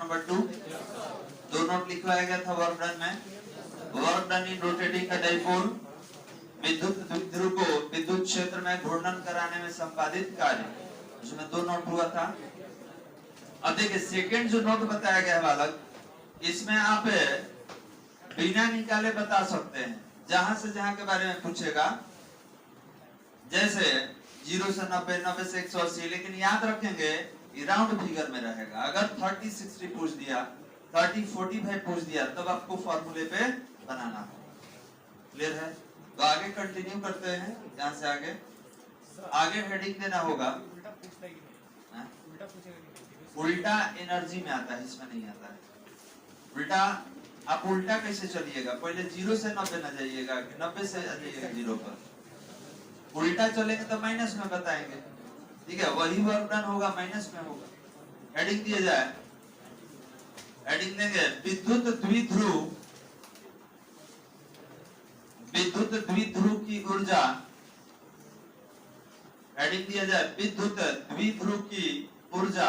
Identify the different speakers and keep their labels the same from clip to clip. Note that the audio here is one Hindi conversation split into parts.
Speaker 1: नंबर 2 दो नोट लिखवाया गया था वर्क डन में। Work done in rotating a dipole, विद्युत द्विध्रुव को विद्युत क्षेत्र में घूर्णन कराने में संपादित कार्य, उसमें दो नोट हुआ था। अब देखिए सेकंड जो नोट बताया गया है बालक, इसमें आप बिना निकाले बता सकते हैं, जहां से जहां के बारे में पूछेगा, जैसे 0 से 90, 90 से 180, लेकिन याद रखेंगे राउंड फिगर में रहेगा। अगर 30, 60 पूछ दिया, 30, 45 पूछ दिया, तब आपको फॉर्मूले पे बनाना है। क्लियर है? तो आगे कंटिन्यू करते हैं, यहाँ से आगे हेडिंग देना होगा। उल्टा एनर्जी में आता है, इसमें नहीं आता है उल्टा। आप उल्टा कैसे चलिएगा, पहले 0 से 90 न जाइएगा, 90 से जाइएगा 0 पर। उल्टा चलेंगे तो माइनस में बताएंगे, ठीक है? वही वर्क डन होगा, माइनस में होगा। हेडिंग दिया जाए, हेडिंग देंगे विद्युत द्विध्रुव की ऊर्जा। हेडिंग दिया जाए विद्युत द्विध्रुव की ऊर्जा,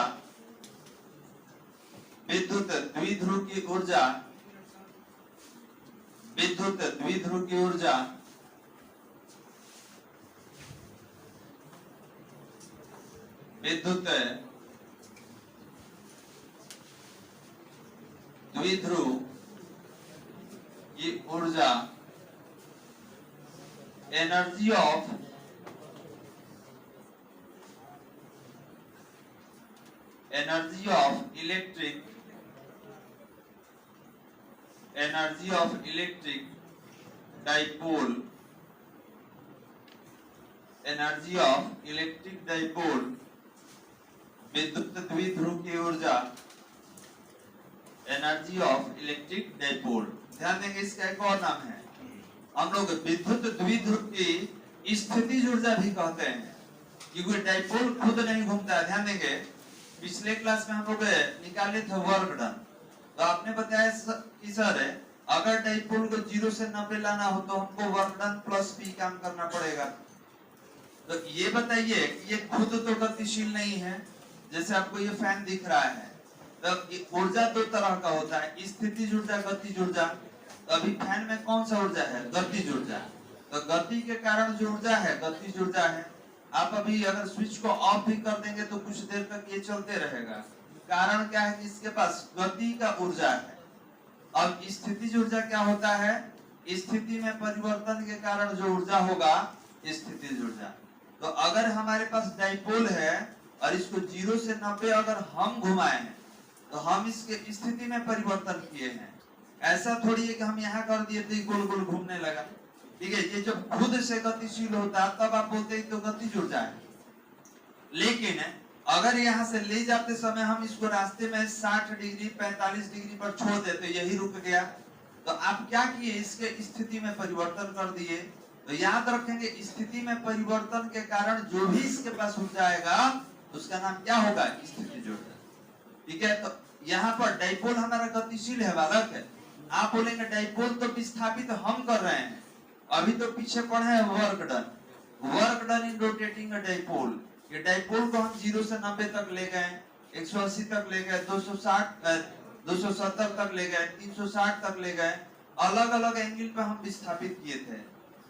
Speaker 1: विद्युत द्विध्रुव की ऊर्जा, विद्युत द्विध्रुव की ऊर्जा विद्युत द्विध्रुव की ऊर्जा एनर्जी ऑफ इलेक्ट्रिक डाइपोल, विद्युत द्विध्रुव की ऊर्जा एनर्जी ऑफ इलेक्ट्रिक डाइपोल। ध्यान देंगे इसका एक और नाम है, हम लोग विद्युत द्विध्रुव की स्थितिज ऊर्जा भी कहते हैं, क्योंकि डाइपोल खुद नहीं घूमता है। ध्यान देंगे पिछले क्लास में हम लोग निकाले थे वर्क डन, तो आपने बताया कि सर अगर डाइपोल को 0 से 90 लाना हो तो हमको वर्क डन प्लस पी काम करना पड़ेगा। तो ये बताइए कि ये खुद तो गतिशील नहीं है, जैसे आपको ये फैन दिख रहा है, तो ऊर्जा दो तरह का होता है, स्थितिज ऊर्जा, गतिज ऊर्जा। तो अभी फैन में कौन सा ऊर्जा है? गतिज ऊर्जा। तो गति के कारण जो ऊर्जा है गतिज ऊर्जा है। आप अभी अगर स्विच को ऑफ भी कर देंगे तो कुछ देर तक ये चलते रहेगा, कारण क्या है कि इसके पास गति का ऊर्जा है। अब स्थितिज ऊर्जा क्या होता है? स्थिति में परिवर्तन के कारण जो ऊर्जा होगा स्थितिज ऊर्जा। तो अगर हमारे पास डाइपोल है और इसको 0 से 90 अगर हम घुमाए हैं तो हम इसके स्थिति में परिवर्तन किए हैं। ऐसा थोड़ी है कि हम यहाँ कर दिए तो गोल गोल घूमने लगा, ठीक है? ये जब खुद से गतिशील होता है तब आप बोलते हैं तो गतिज ऊर्जा है। लेकिन अगर यहाँ से ले जाते समय हम इसको रास्ते में 60 डिग्री 45 डिग्री पर छोड़ देते, यही रुक गया, तो आप क्या किए? इसके स्थिति में परिवर्तन कर दिए। तो याद रखेंगे स्थिति में परिवर्तन के कारण जो भी इसके पास ऊर्जा आएगा उसका नाम क्या होगा? स्थितिज ऊर्जा, ठीक है? तो यहाँ पर डाइपोल हमारा गतिशील है बालक है। आप बोलेंगे डाइपोल तो विस्थापित हम कर रहे हैं, अभी तो पीछे पढ़े हैं work done in rotating a dipole. ये डाइपोल को हम 0 से 90 तक ले गए, 180 तक ले गए, 270 तक ले गए, 360 तक ले गए, अलग अलग एंगल पे हम विस्थापित किए थे।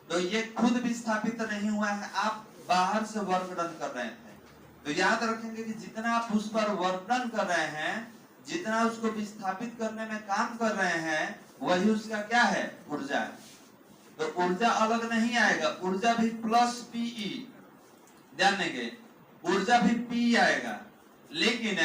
Speaker 1: तो ये खुद विस्थापित नहीं हुआ है, आप बाहर से वर्क डन कर रहे थे। तो याद रखेंगे कि जितना आप उस पर वर्क डन कर रहे हैं, जितना उसको विस्थापित करने में काम कर रहे हैं, वही उसका क्या है? ऊर्जा है। तो ऊर्जा अलग नहीं आएगा, ऊर्जा भी प्लस पीई। ध्यान देंगे ऊर्जा भी पी आएगा, लेकिन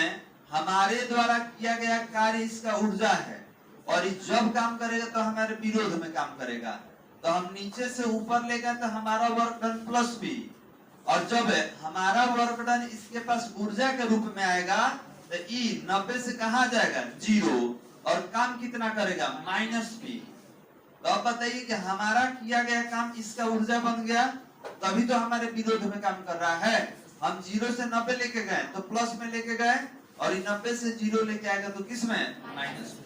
Speaker 1: हमारे द्वारा किया गया कार्य इसका ऊर्जा है, और जब काम करेगा तो हमारे विरोध में काम करेगा। तो हम नीचे से ऊपर ले गए तो हमारा वर्क डन प्लस पी, और जब हमारा वर्क डन इसके पास ऊर्जा के रूप में आएगा तो ई 90 से कहा जाएगा? 0, और काम कितना करेगा? Minus P. तो अब बताइए कि हमारा किया गया काम इसका ऊर्जा बन गया, तभी तो हमारे विरोध में काम कर रहा है। हम 0 से 90 लेके गए तो प्लस में लेके गए, और 90 से 0 लेके आएगा तो किस में? माइनस में।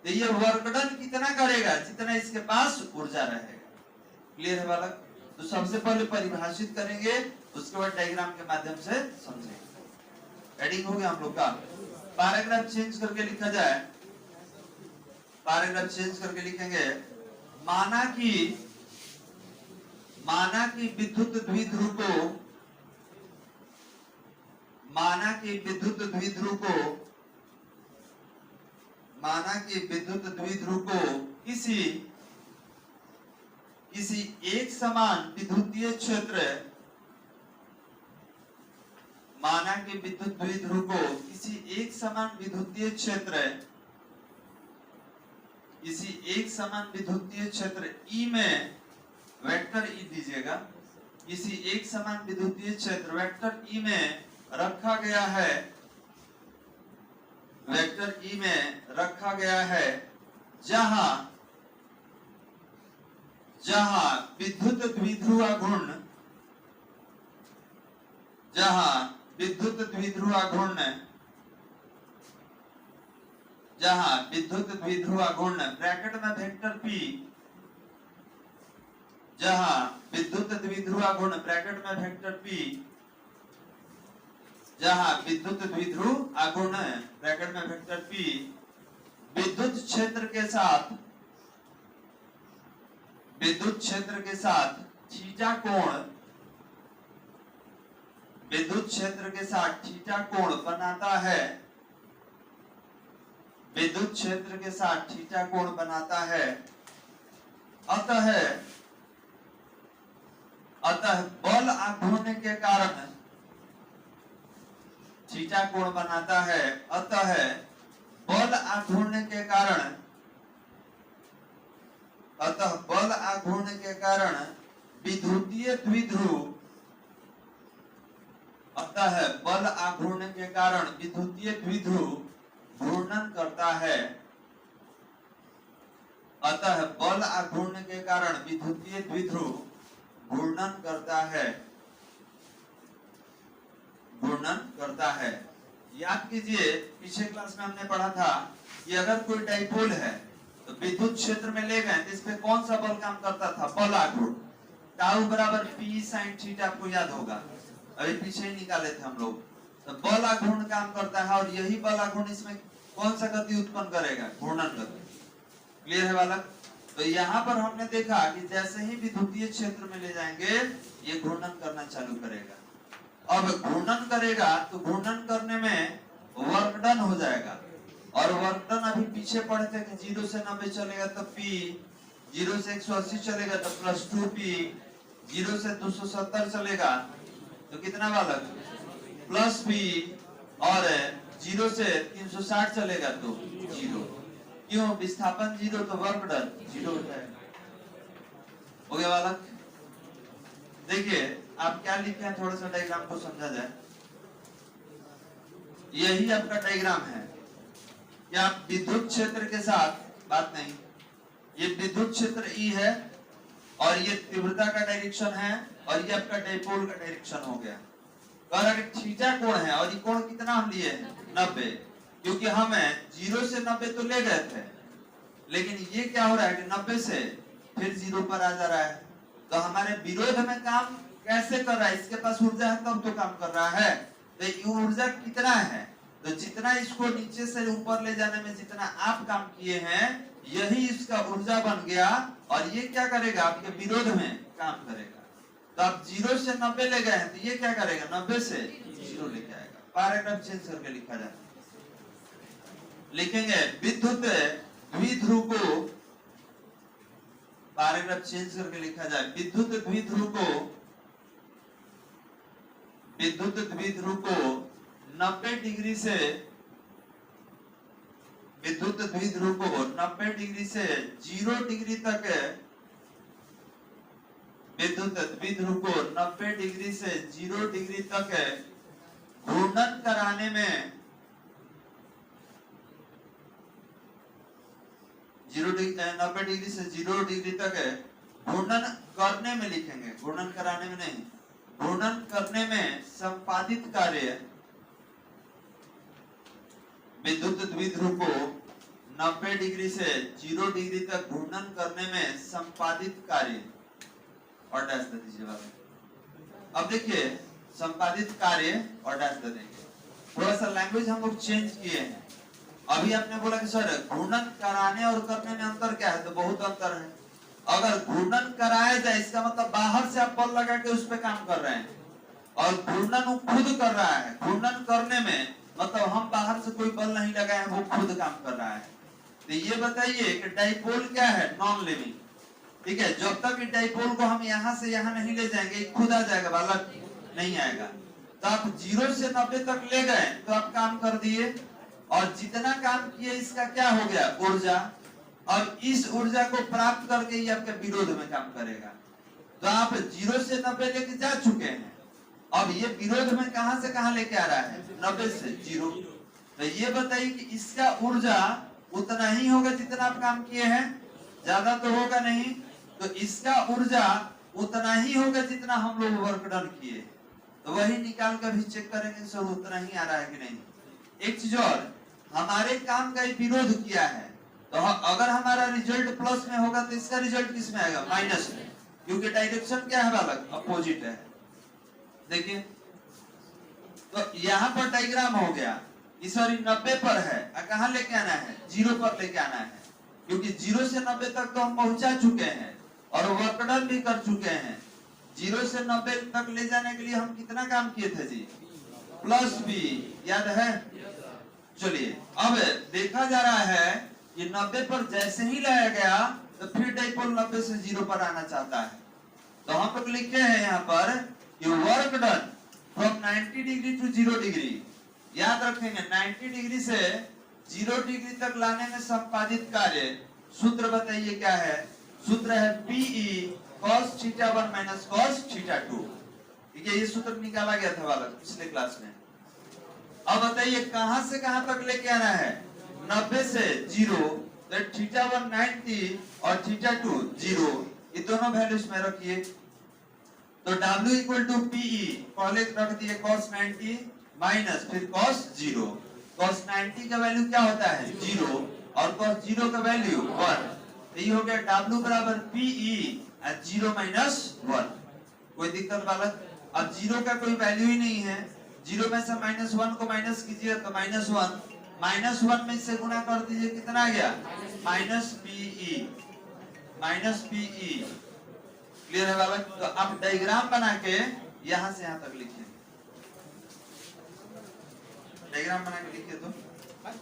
Speaker 1: तो ये वर्क डन कितना करेगा? जितना इसके पास ऊर्जा रहेगा। क्लियर है बालक? तो सबसे पहले परिभाषित करेंगे, उसके बाद डायग्राम के माध्यम से समझेंगे। हेडिंग हो गया हम लोग का। पैराग्राफ चेंज करके लिखा जाए, पैराग्राफ चेंज करके लिखेंगे माना कि विद्युत द्विध्रुव को, माना कि विद्युत द्विध्रुव को, माना कि विद्युत द्विध्रुव को किसी एक समान विद्युतीय क्षेत्र, माना कि विद्युत द्विध्रुव को किसी एक समान विद्युतीय क्षेत्र, किसी एक समान विद्युतीय क्षेत्र E में वेक्टर E दीजिएगा, किसी एक समान विद्युतीय क्षेत्र वेक्टर E में रखा गया है, वेक्टर E में रखा गया है, जहां विद्युत द्विध्रुव घूर्ण, जहां विद्युत द्विध्रुव घूर्ण ब्रैकेट में वेक्टर P, जहां विद्युत द्विध्रुव घूर्ण ब्रैकेट में वेक्टर P, जहां विद्युत द्विध्रुव आघूर्ण ब्रैकेट में वेक्टर P विद्युत क्षेत्र के साथ थीटा कोण, विद्युत क्षेत्र के साथ थीटा कोण बनाता है, विद्युत क्षेत्र के साथ थीटा कोण बनाता है। अतः बल आघूर्ण के कारण थीटा कोण बनाता है, अतः बल आघूर्ण के कारण, विद्युतीय द्विध्रुव, अतः बल आघूर्ण के कारण विद्युतीय द्विध्रुव घूर्णन करता है, अतः बल आघूर्ण के कारण विद्युतीय द्विध्रुव घूर्णन करता है। याद कीजिए पिछले क्लास में हमने पढ़ा था कि अगर कोई डाइपोल है तो विद्युत क्षेत्र में ले गए, इस पे कौन सा बल काम करता था? बल आघूर्ण। टाउ बराबर P sin थीटा, आपको याद होगा, अभी पीछे ही निकाले थे हम लोग। तो बल आघूर्ण काम करता है और यही बल आघूर्ण इसमें कौन सा गति उत्पन्न करेगा? घूर्णन गति। क्लियर है बालक? तो यहाँ पर हमने देखा कि जैसे ही विद्युतीय क्षेत्र में ले जाएंगे ये घूर्णन करना चालू करेगा। अब घूर्णन करेगा तो घूर्णन करने में वर्क डन हो जाएगा, और वर्क डन अभी पीछे पढ़े थे कि 0 से 90 चलेगा तो P, 0 से 180 चलेगा तो +2P, 0 से 270 चलेगा तो कितना बालक? +P, और 0 से 360 चलेगा तो 0। क्यों? विस्थापन 0 तो वर्क डन 0 हो जाएगा। हो गया बालक? देखिए आप क्या लिखे हैं, थोड़ा सा डायग्राम को समझा जाए। यही आपका डायग्राम है कि आप विद्युत क्षेत्र के साथ, बात नहीं, ये विद्युत क्षेत्र E है और ये तीव्रता का डायरेक्शन है और ये आपका डाइपोल का डायरेक्शन हो गया। और अगर थीटा कोण है और ये कोण कितना हम लिए हैं? 90, क्योंकि हमें 0 से 90 तो ले गए थे, लेकिन ये क्या हो रहा है कि 90 से फिर 0 पर आ जा रहा है। तो हमारे विरोध में काम कैसे कर रहा है? इसके पास ऊर्जा है तब तो काम कर रहा है। तो ये ऊर्जा कितना है? तो जितना इसको नीचे से ऊपर ले जाने में जितना आप काम किए हैं, यही इसका ऊर्जा बन गया, और ये क्या करेगा? आपके विरोध में काम करेगा। तो आप 0 से 90 ले गए हैं तो ये क्या करेगा? 90 से 0 लेके आएगा। पैराग्राफ चेंज करके लिखा जाए, लिखेंगे विद्युत द्विध्रुव को, पैराग्राफ चेंज करके लिखा जाए, विद्युत द्विध्रुव को 90 डिग्री से, विद्युत द्विध्रुव को 90 डिग्री से 0 डिग्री तक, विद्युत द्विध्रुव को 90 डिग्री से 0 डिग्री तक घूर्णन कराने में, 90 डिग्री से 0 डिग्री तक घूर्णन करने में लिखेंगे, घूर्णन कराने में नहीं, घूर्णन करने में संपादित कार्य, विद्युत द्विध्रुव को 90 डिग्री से 0 डिग्री तक घूर्णन करने में संपादित कार्य, और डैश दे दीजिए। अब देखिए संपादित कार्य और डैश दे देंगे। थोड़ा सा लैंग्वेज हम लोग चेंज किए हैं। अभी आपने बोला कि सर घूर्णन कराने और करने में अंतर क्या है, तो बहुत अंतर है। अगर घूर्णन कराया जाए इसका मतलब बाहर से आप बल लगा के उस पर काम कर रहे हैं, और घूर्णन वो खुद कर रहा है। घूर्णन करने में मतलब हम बाहर से कोई बल नहीं लगाए हैं, वो खुद काम कर रहा है। तो ये बताइए कि डाइपोल क्या है, नॉन लिविंग, ठीक है। जब तक डाइपोल को हम यहाँ से यहाँ नहीं ले जाएंगे खुद आ जाएगा, बालक नहीं आएगा। तो आप 0 से 90 तक ले गए तो आप काम कर दिए, और जितना काम किए इसका क्या हो गया, ऊर्जा। और इस ऊर्जा को प्राप्त करके ये आपके विरोध में काम करेगा। तो आप 0 से 90 लेके जा चुके हैं, अब ये विरोध में कहां से कहां लेके आ रहा है, 90 से 0। तो ये बताइए कि इसका ऊर्जा उतना ही होगा जितना आप काम किए हैं, ज्यादा तो होगा नहीं। तो इसका ऊर्जा उतना ही होगा जितना हम लोग वर्क डन किए, तो वही निकाल कर भी चेक करेंगे सर उतना ही आ रहा है कि नहीं। एक चीज और, हमारे काम का विरोध किया है, तो अगर हमारा रिजल्ट प्लस में होगा तो इसका रिजल्ट किस में आएगा, माइनस में, क्योंकि डायरेक्शन क्या है बालक, अपोजिट है। देखिए तो यहाँ पर डायग्राम हो गया, सॉरी 90 पर है, कहाँ लेके आना है, 0 पर लेके आना है, क्योंकि 0 से 90 तक तो हम पहुंचा चुके हैं और वर्क डन भी कर चुके हैं। 0 से 90 तक ले जाने के लिए हम कितना काम किए थे जी, प्लस बी, याद है। चलिए अब देखा जा रहा है कि 90 पर जैसे ही लाया गया तो फिर डाइपोल 90 से 0 पर आना चाहता है। तो हम लोग लिखे हैं यहाँ पर कि work done from 90 degree to 0 degree, याद रखेंगे 90 डिग्री से 0 डिग्री तक लाने में संपादित कार्य, सूत्र बताइए क्या है, सूत्र है PE cos θ1 माइनस cos θ2। ठीक है, ये सूत्र निकाला गया था बालक पिछले क्लास में। अब बताइए कहां से कहां तक लेके आना है, 90 से 0, तो θ1 90 और θ2 0, ये दोनों वैल्यूज में रखिए। तो W इक्वल टू PE पहले रख दिए cos 90 माइनस फिर cos 0। cos 90 का वैल्यू क्या होता है 0 और cos 0 का वैल्यू 1, तो ये हो गया W बराबर PE 0 माइनस 1। कोई दिक्कत बालक, अब 0 का कोई वैल्यू ही नहीं है, 0 में से -1 को माइनस कीजिए तो -1, -1 में से गुणा कर दीजिए कितना आ गया, -PE। क्लियर है बालक। तो आप डायग्राम बना के यहां से यहां तक लिखिए, डायग्राम बना के लिखिए। तो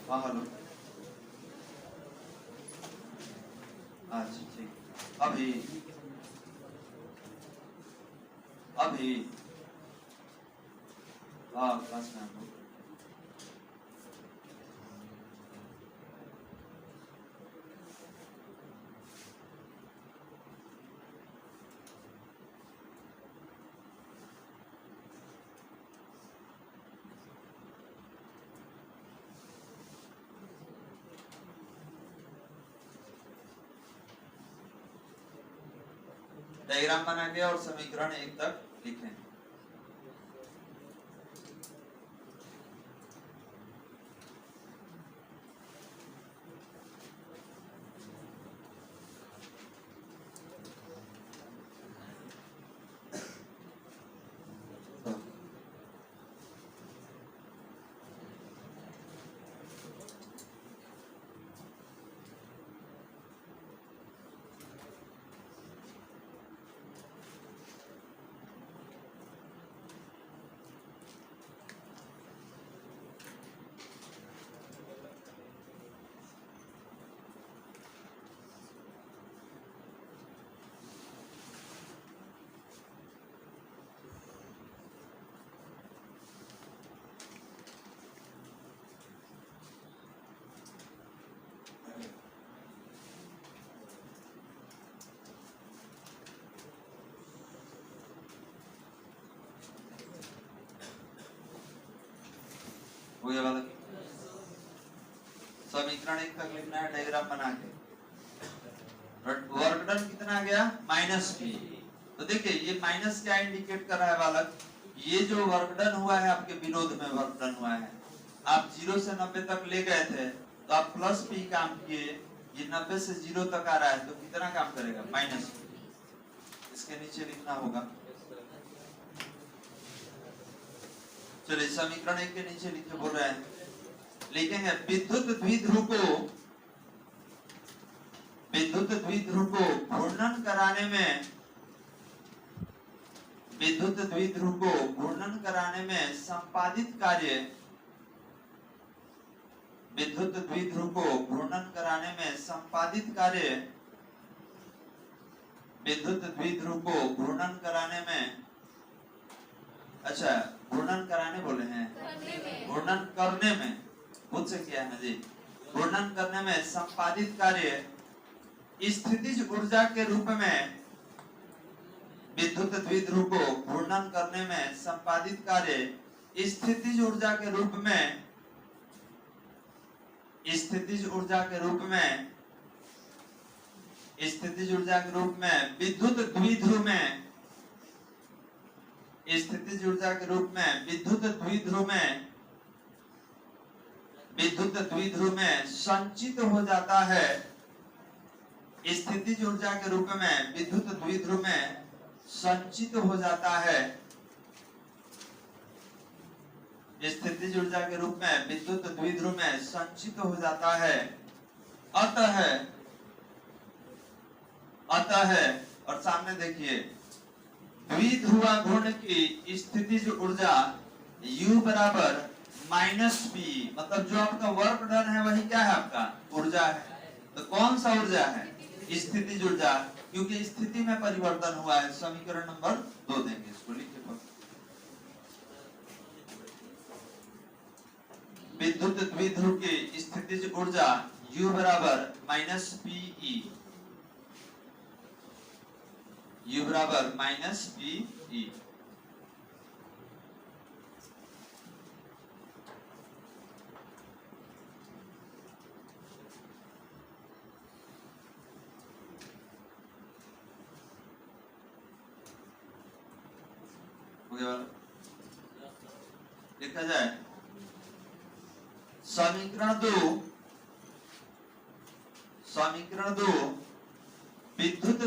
Speaker 1: हाँ हेलो, अच्छा ठीक, अभी हाँ क्लास में हम लोग डायग्राम बना के और समीकरण 1 तक लिखें। हो गया बालक, समीकरण 1 तक लिखना है डायग्राम बना के। वर्क डन कितना आ गया, -P। तो देखिए ये माइनस क्या इंडिकेट कर रहा है बालक, ये जो वर्क डन हुआ है आपके विरोध में वर्क डन हुआ है। आप 0 से 90 तक ले गए थे तो आप +P काम किए, ये 90 से 0 तक आ रहा है तो कितना काम करेगा, -P। इसके नीचे लिखना होगा। चलिए समीकरण 1 के नीचे लिखे बोल रहे हैं, लिखेंगे विद्युत द्विध्रुव को घूर्णन कराने में विद्युत द्विध्रुव को घूर्णन कराने में संपादित कार्य विद्युत द्विध्रुव को घूर्णन कराने में संपादित कार्य विद्युत द्विध्रुव को घूर्णन कराने में अच्छा घूर्णन कराने बोले हैं घूर्णन करने में खुद से किया है ना जी घूर्णन करने में संपादित कार्य स्थितिज ऊर्जा के रूप में विद्युत द्विध्रुव को घूर्णन करने में संपादित कार्य स्थितिज ऊर्जा के रूप में स्थितिज ऊर्जा के रूप में विद्युत द्विध्रुव में स्थितिज ऊर्जा के रूप में विद्युत द्विध्रुव में संचित हो जाता है। स्थितिज ऊर्जा के रूप में विद्युत द्विध्रुव में संचित हो जाता है। स्थितिज ऊर्जा के रूप में विद्युत द्विध्रुव में संचित हो जाता है। अतः और सामने देखिए द्विध्रुवा घूर्ण की स्थितिज ऊर्जा U बराबर -P, मतलब जो आपका वर्क डन है वही क्या है आपका ऊर्जा है। तो कौन सा ऊर्जा है स्थितिज ऊर्जा, क्योंकि स्थिति में परिवर्तन हुआ है। समीकरण नंबर 2 देंगे इसको लिख के। विद्युत द्विध्रुव की स्थितिज ऊर्जा U बराबर -Pe, U बराबर -Pe। लिखा जाए समीकरण 2 विद्युत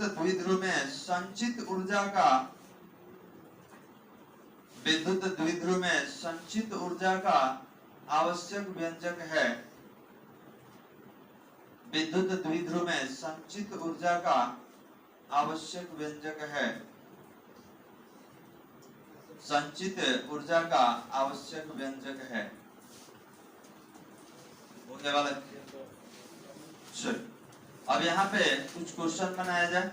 Speaker 1: द्विध्रुव में संचित ऊर्जा का आवश्यक व्यंजक है। विद्युत द्विध्रुव में संचित ऊर्जा का आवश्यक व्यंजक है। संचित ऊर्जा का आवश्यक व्यंजक है। होने वाला चल अब यहाँ पे कुछ क्वेश्चन बनाया जाए।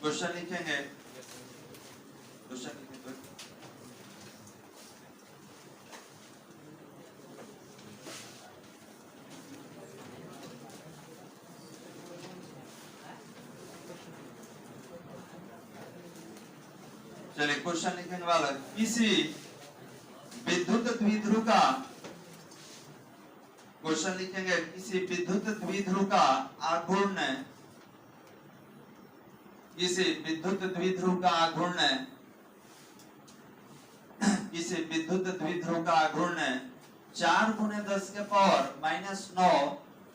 Speaker 1: क्वेश्चन लिखेंगे, क्वेश्चन लिखेंगे। चलिए क्वेश्चन लिखने वाला किसी विद्युत द्विध्रुव का क्वेश्चन लिखेंगे किसी विद्युत द्विध्रुव का आघूर्ण किसी विद्युत द्विध्रुव का आघूर्ण 4 × 10⁻⁹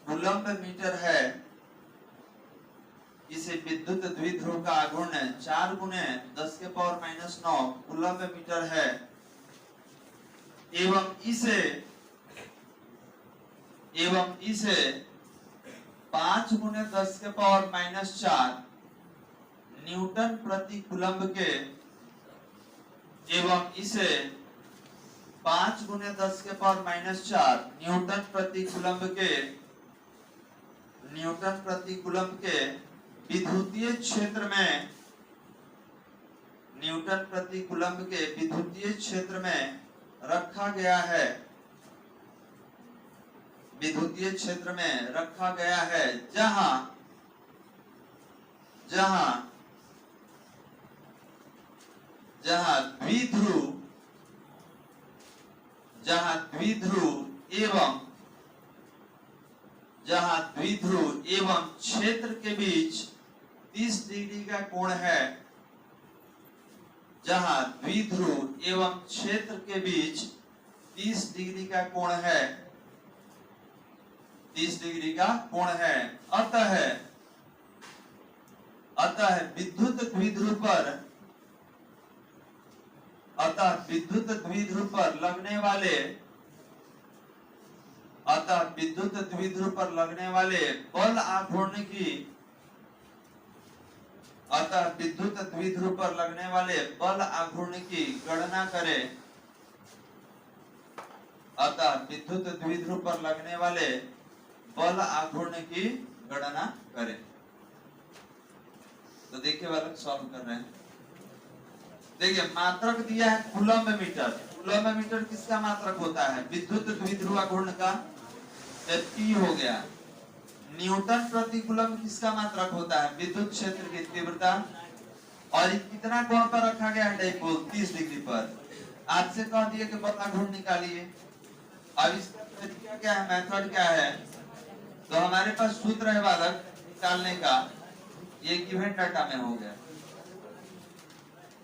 Speaker 1: कूलम्ब मीटर है। इसे विद्युत द्विध्रुव का आघूर्ण 4 × 10⁻⁹ कूलम्ब मीटर है एवं इसे 5 × 10⁻⁴ न्यूटन प्रति कूलम्ब के न्यूटन प्रति कूलम्ब के विद्युतीय क्षेत्र में रखा गया है जहां द्विध्रुव एवं क्षेत्र के बीच 30 डिग्री का कोण है। जहां द्विध्रुव एवं क्षेत्र के बीच 30 डिग्री का कोण है 30 डिग्री का कोण है। अतः विद्युत द्विध्रुव पर लगने वाले बल आघूर्ण की गणना करें। तो देखिए बालक सॉल्व कर रहे हैं। देखिए मात्रक दिया है कूलम्ब मीटर किसका मात्रक होता है? विद्युत द्विध्रुव आघूर्ण का। P हो गया। न्यूटन प्रति कूलम्ब किसका मात्रक होता है? विद्युत क्षेत्र की तीव्रता। और कितना कोण पर रखा गया है डाइपोल? 30 डिग्री पर। आज से कह दिए कि बल आघूर्ण निकालिए। अब इसका तरीका क्या है, मेथड क्या है? तो हमारे पास सूत्र है बालक निकालने का, ये गिवन डाटा में हो गया।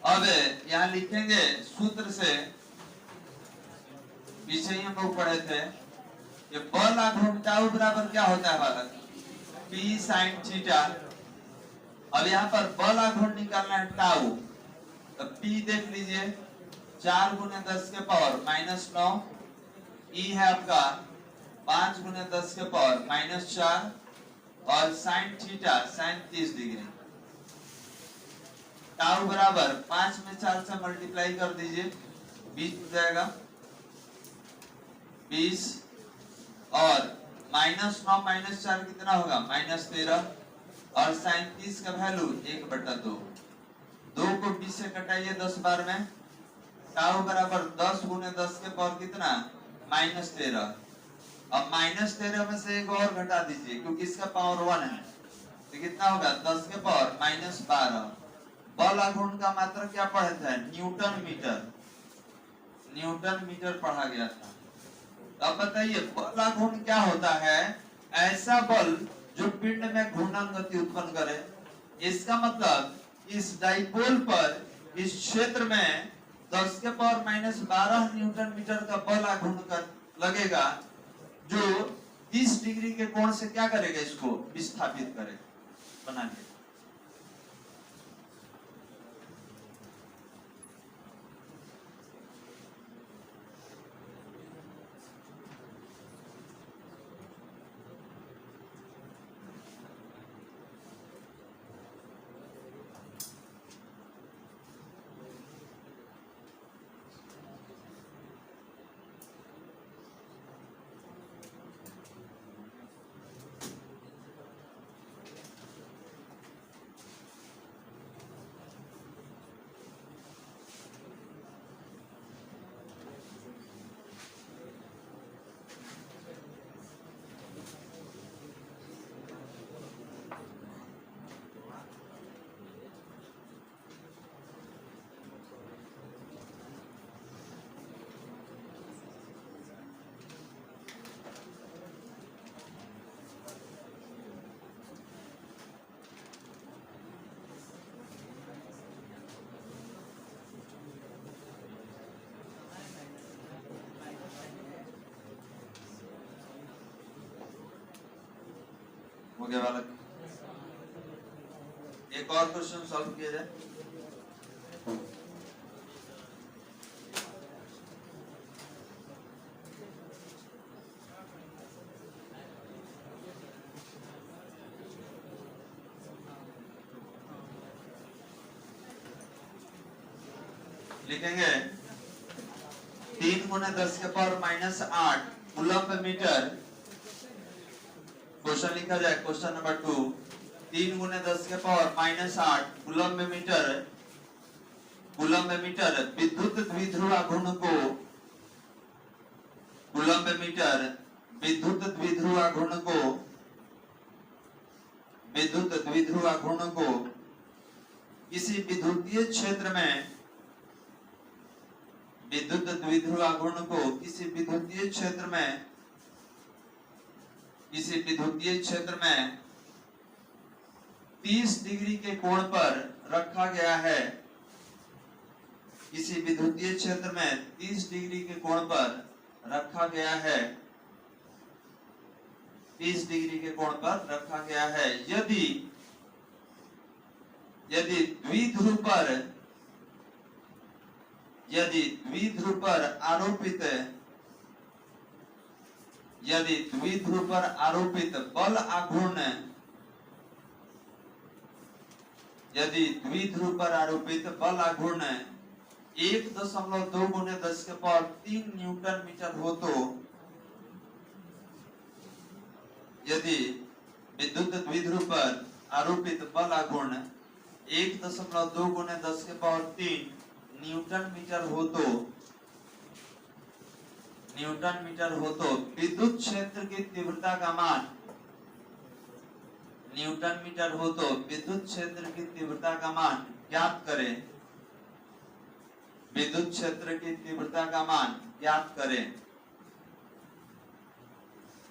Speaker 1: अब यहाँ लिखेंगे सूत्र से, पीछे ही हम लोग पढ़े थे कि बल आघूर्ण टाउ बराबर क्या होता है बालक? P sin theta. अब यहाँ पर बल आघूर्ण निकालना है टाउ, तो P देख लीजिए 4 × 10 के पावर -9, E है आपका 5 × 10 के पावर -4 और sin theta sin 30 degree. Tau बराबर 5 में 4 से मल्टीप्लाई कर दीजिए, 20 हो जाएगा। 20 और -9 -4 कितना होगा? -13 और sin 30 का वैल्यू 1/2। 2 को 20 से कटाइए 10 बार में। टाउ बराबर 10 × 10 के पावर कितना? -13। अब -13 में से एक और घटा दीजिए क्योंकि इसका पावर 1 है, तो कितना होगा? 10 के पावर -12। बल आघूर्ण का मात्रक क्या पढ़े थे? न्यूटन मीटर पढ़ा गया था। अब बताइए बल आघूर्ण क्या होता है? ऐसा बल जो पिंड में घूर्णन गति उत्पन्न करे। इसका मतलब इस डाइपोल पर इस क्षेत्र में 10 के पावर -12 न्यूटन मीटर का बल आघूर्ण कर लगेगा, जो 30 डिग्री के कोण से क्या करेगा? इसको विस्थापित करेगा। बनाइए। हो गया बालक। एक और क्वेश्चन सॉल्व किया जाए। लिखेंगे 3 × 10 के पावर -8 कूलम्ब मीटर। क्वेश्चन लिखा जाए, क्वेश्चन नंबर 2, 3 × 10 के पावर -8 कूलम्ब मीटर विद्युत द्विध्रुव आघूर्ण को किसी विद्युतीय क्षेत्र में 30 डिग्री के कोण पर रखा गया है। किसी विद्युतीय क्षेत्र में 30 डिग्री के कोण पर रखा गया है। 30 डिग्री के कोण पर रखा गया है। यदि द्विध्रुव पर आरोपित बल आघूर्ण 1.2 गुने 10 के पावर 3 न्यूटन मीटर हो तो यदि विद्युत द्विध्रुव पर आरोपित बल आघूर्ण 1.2 गुने 10 के पावर 3 न्यूटन मीटर हो तो विद्युत क्षेत्र की तीव्रता का मान ज्ञात करें। विद्युत क्षेत्र की तीव्रता का मान ज्ञात करें।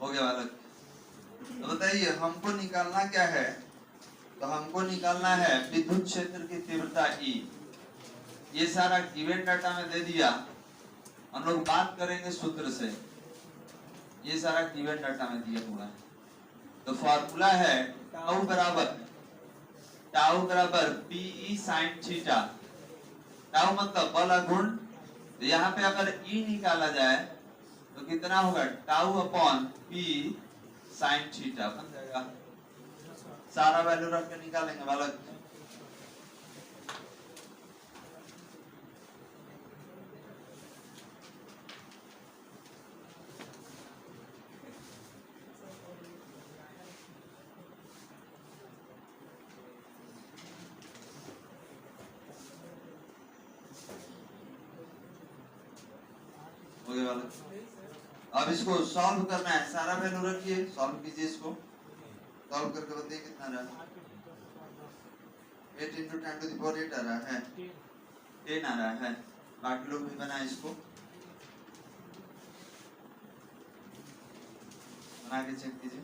Speaker 1: हो गया बालक। तो बताइए हमको निकालना क्या है? तो हमको निकालना है विद्युत क्षेत्र की तीव्रता E। ये सारा गिवन डाटा में दे दिया, हम लोग बात करेंगे सूत्र से। ये सारा गिवन डाटा में दिया हुआ है। तो फॉर्मूला है टाउ बराबर PE sin थीटा। टाउ मतलब बल आघूर्ण। तो यहाँ पे अगर E निकाला जाए तो कितना होगा? Tau upon P sin theta बन जाएगा। सारा वैल्यू रख के निकालेंगे बालक। अब इसको सॉल्व करना है। सारा वैल्यू रखिए, सॉल्व कीजिए। इसको सॉल्व करके बताइए कितना रहा। 8 × 10⁸ आ रहा है, 10 आ रहा है। बाकी लोग भी बनाए, इसको बना के चेक कीजिए।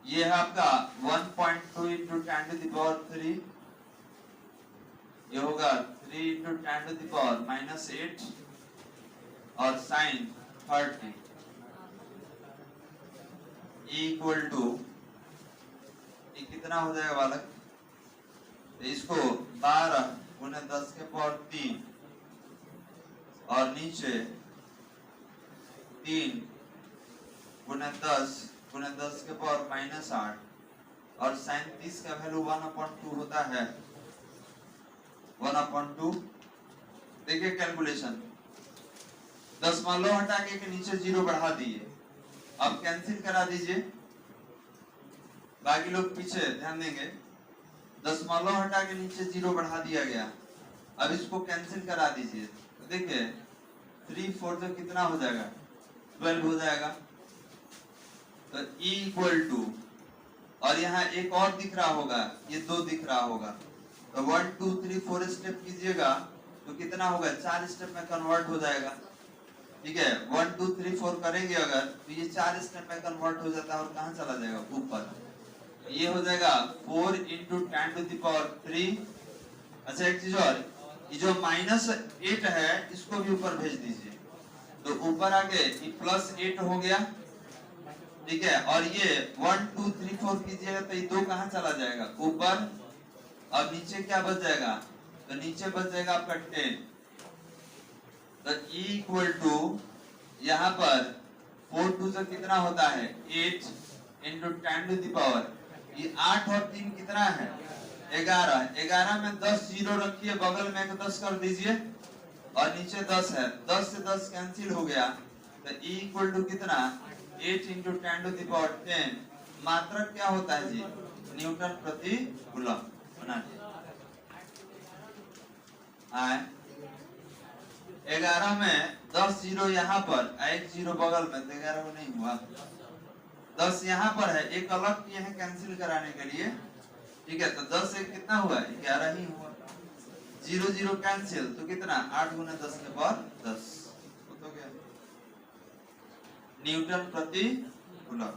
Speaker 1: ये है आपका 1.2 × 10⁻3। ये होगा 3 × 10⁻⁻8 और sin 30 इक्वल टू कितना हो जाएगा बालक? तो इसको 12 × 10 के पावर 3 और नीचे 3 × 10 के पावर -8 और sin 30 का वैल्यू 1/2 होता है। 1/2। देखिए कैलकुलेशन, 10 हटा के नीचे 0 बढ़ा दिए। अब कैंसिल करा दीजिए। बाकी लोग पीछे ध्यान देंगे। 10 हटा के नीचे 0 बढ़ा दिया गया। अब इसको कैंसिल करा दीजिए। तो देखिए 3 4 से कितना हो जाएगा? 12 हो जाएगा। तो E इक्वल टू, और यहाँ एक और दिख रहा होगा, ये 2 दिख रहा होगा। तो 1 2 3 4 स्टेप कीजिएगा तो कितना होगा? 4 स्टेप में कन्वर्ट हो जाएगा। ठीक है, 1 2 3 4 करेंगे अगर तो ये 4 स्टेप में कन्वर्ट हो जाता है और कहाँ चला जाएगा? ऊपर। ये हो जाएगा 4 × 10⁻3। अच्छा एक चीज और, ये जो -8 है इसको भी ऊपर भेज दीजिए। तो ऊपर आके ये +8 हो गया। ठीक है, और ये 1 2 3 4 कीजिएगा तो ये 2 कहाँ चला जाएगा? ऊपर। अब नीचे क्या बच जाएगा? तो नीचे बच जाएगा आपका 10। तो E इक्वल टू, यहाँ पर 4 2 से कितना होता है? 8 × 10⁻। ये 8 और 3 कितना है? 11। 11 में 10 0 रखिए, बगल में एक 10 कर दीजिए और नीचे 10 है। 10 से 10 कैंसिल हो गया। तो E इक्वल टू कितना? 8 × 10⁻10। मात्रक क्या होता है जी? न्यूटन प्रति कूलम। बना दिया। 11 में 10 0 यहाँ पर, 1 0 बगल में, तो 11 में नहीं हुआ। 10 यहाँ पर है, एक अलग किए हैं कैंसिल कराने के लिए। ठीक है, तो 10 से कितना हुआ? 11 ही हुआ। 0 0 कैंसिल, तो कितना? 8 × 10 के पावर 10 तो गया न्यूटन प्रति कूलम।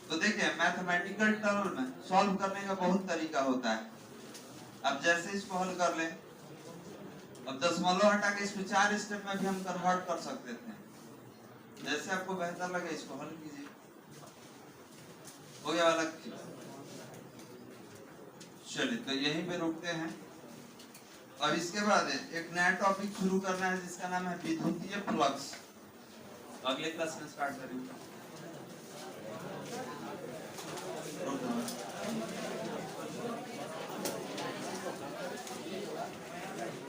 Speaker 1: तो देखिए मैथमेटिकल टर्म में सॉल्व करने का बहुत तरीका होता है। अब जैसे इसको हल कर ले, अब 10 हटा के इसमें 4 स्टेप में भी हम कन्वर्ट कर सकते थे। जैसे आपको बेहतर लगे इसको हल कीजिए। हो गया वाला। चलिए तो यहीं पे रुकते हैं। अब इसके बाद एक नया टॉपिक शुरू करना है जिसका नाम है विद्युतीय फ्लक्स। अगले क्लास में स्टार्ट करेंगे।